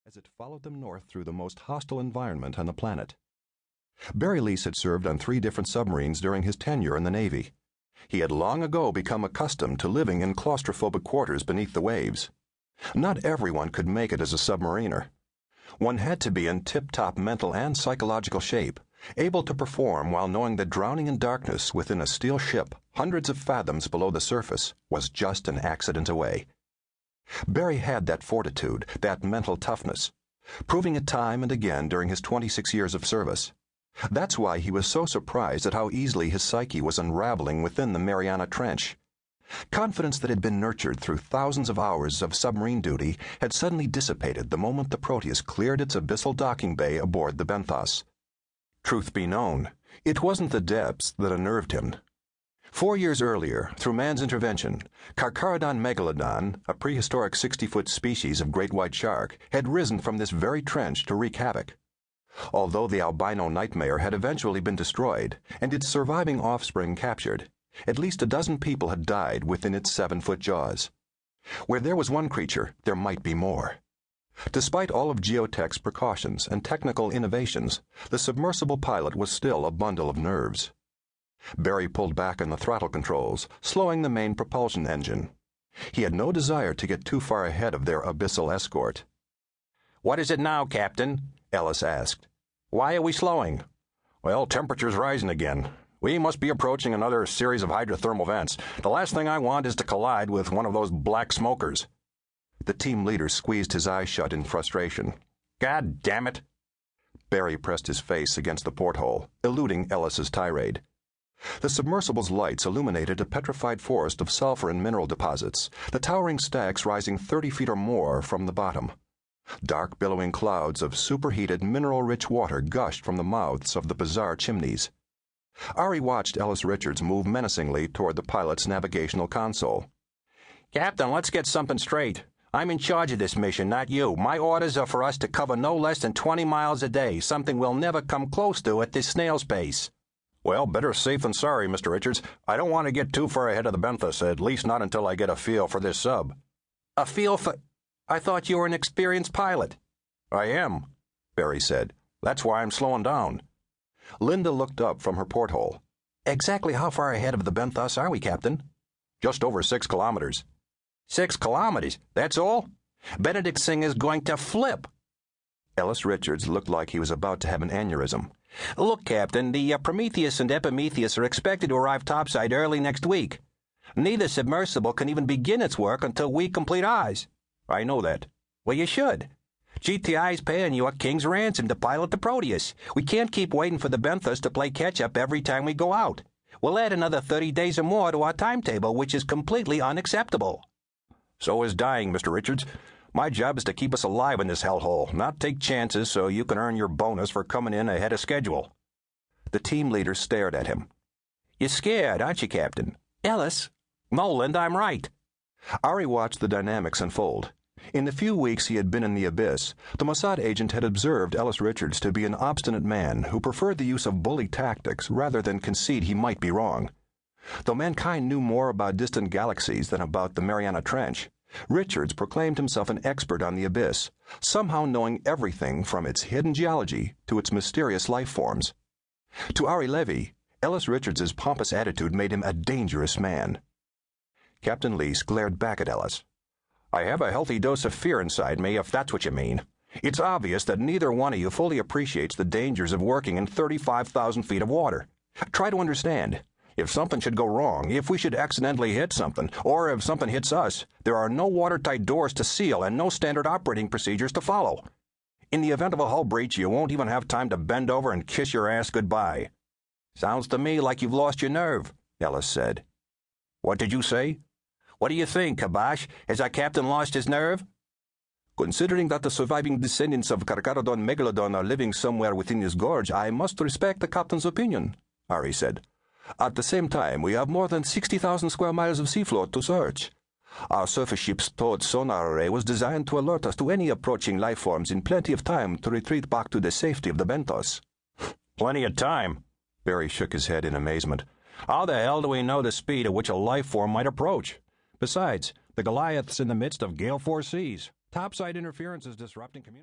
as it followed them north through the most hostile environment on the planet. Barry Leese had served on 3 different submarines during his tenure in the Navy. He had long ago become accustomed to living in claustrophobic quarters beneath the waves. Not everyone could make it as a submariner. One had to be in tip-top mental and psychological shape, able to perform while knowing that drowning in darkness within a steel ship hundreds of fathoms below the surface was just an accident away. Barry had that fortitude, that mental toughness, proving it time and again during his 26 years of service. That's why he was so surprised at how easily his psyche was unraveling within the Marianas Trench. Confidence that had been nurtured through thousands of hours of submarine duty had suddenly dissipated the moment the Proteus cleared its abyssal docking bay aboard the Benthos. Truth be known, it wasn't the depths that unnerved him. 4 years earlier, through man's intervention, Carcharodon Megalodon, a prehistoric 60-foot species of great white shark, had risen from this very trench to wreak havoc. Although the albino nightmare had eventually been destroyed and its surviving offspring captured, at least a dozen people had died within its 7-foot jaws. Where there was one creature, there might be more. Despite all of geotech's precautions and technical innovations, the submersible pilot was still a bundle of nerves. Barry pulled back on the throttle controls, slowing the main propulsion engine. He had no desire to get too far ahead of their abyssal escort. "What is it now, Captain?" Ellis asked. "Why are we slowing?" "Well, temperature's rising again. We must be approaching another series of hydrothermal vents. The last thing I want is to collide with one of those black smokers." The team leader squeezed his eyes shut in frustration. "God damn it!" Barry pressed his face against the porthole, eluding Ellis's tirade. The submersible's lights illuminated a petrified forest of sulfur and mineral deposits, the towering stacks rising 30 feet or more from the bottom. Dark billowing clouds of superheated mineral-rich water gushed from the mouths of the bizarre chimneys. Ari watched Ellis Richards move menacingly toward the pilot's navigational console. "Captain, let's get something straight. I'm in charge of this mission, not you. My orders are for us to cover no less than 20 miles a day, something we'll never come close to at this snail's pace." "Well, better safe than sorry, Mr. Richards. I don't want to get too far ahead of the Benthos, at least not until I get a feel for this sub." "A feel for... I thought you were an experienced pilot." "I am," Barry said. "That's why I'm slowing down." Linda looked up from her porthole. "Exactly how far ahead of the Benthos are we, Captain?" "Just over 6 kilometers." 6 kilometers? That's all? Benedict Singer's going to flip." Ellis Richards looked like he was about to have an aneurysm. "Look, Captain, the Prometheus and Epimetheus are expected to arrive topside early next week. Neither submersible can even begin its work until we complete ours." "I know that." "Well, you should. GTI's paying you a king's ransom to pilot the Proteus. We can't keep waiting for the Benthos to play catch-up every time we go out. We'll add another 30 days or more to our timetable, which is completely unacceptable." "So is dying, Mr. Richards. My job is to keep us alive in this hellhole, not take chances so you can earn your bonus for coming in ahead of schedule." The team leader stared at him. "You're scared, aren't you, Captain?" "Ellis." "No, Linda, I'm right." Ari watched the dynamics unfold. In the few weeks he had been in the abyss, the Mossad agent had observed Ellis Richards to be an obstinate man who preferred the use of bully tactics rather than concede he might be wrong. Though mankind knew more about distant galaxies than about the Marianas Trench, Richards proclaimed himself an expert on the abyss, somehow knowing everything from its hidden geology to its mysterious life forms. To Ari Levy, Ellis Richards's pompous attitude made him a dangerous man. Captain Leese glared back at Ellis. "I have a healthy dose of fear inside me, if that's what you mean. It's obvious that neither one of you fully appreciates the dangers of working in 35,000 feet of water. Try to understand. If something should go wrong, if we should accidentally hit something, or if something hits us, there are no watertight doors to seal and no standard operating procedures to follow. In the event of a hull breach, you won't even have time to bend over and kiss your ass goodbye." "Sounds to me like you've lost your nerve," Ellis said. "What did you say?" "What do you think, Kabash? Has our captain lost his nerve?" "Considering that the surviving descendants of Carcharodon Megalodon are living somewhere within this gorge, I must respect the captain's opinion," Ari said. "At the same time, we have more than 60,000 square miles of seafloor to search. Our surface ship's towed sonar array was designed to alert us to any approaching life forms in plenty of time to retreat back to the safety of the Benthos." "Plenty of time?" Barry shook his head in amazement. "How the hell do we know the speed at which a life form might approach? Besides, the Goliath's in the midst of gale force seas. Topside interference is disrupting communication."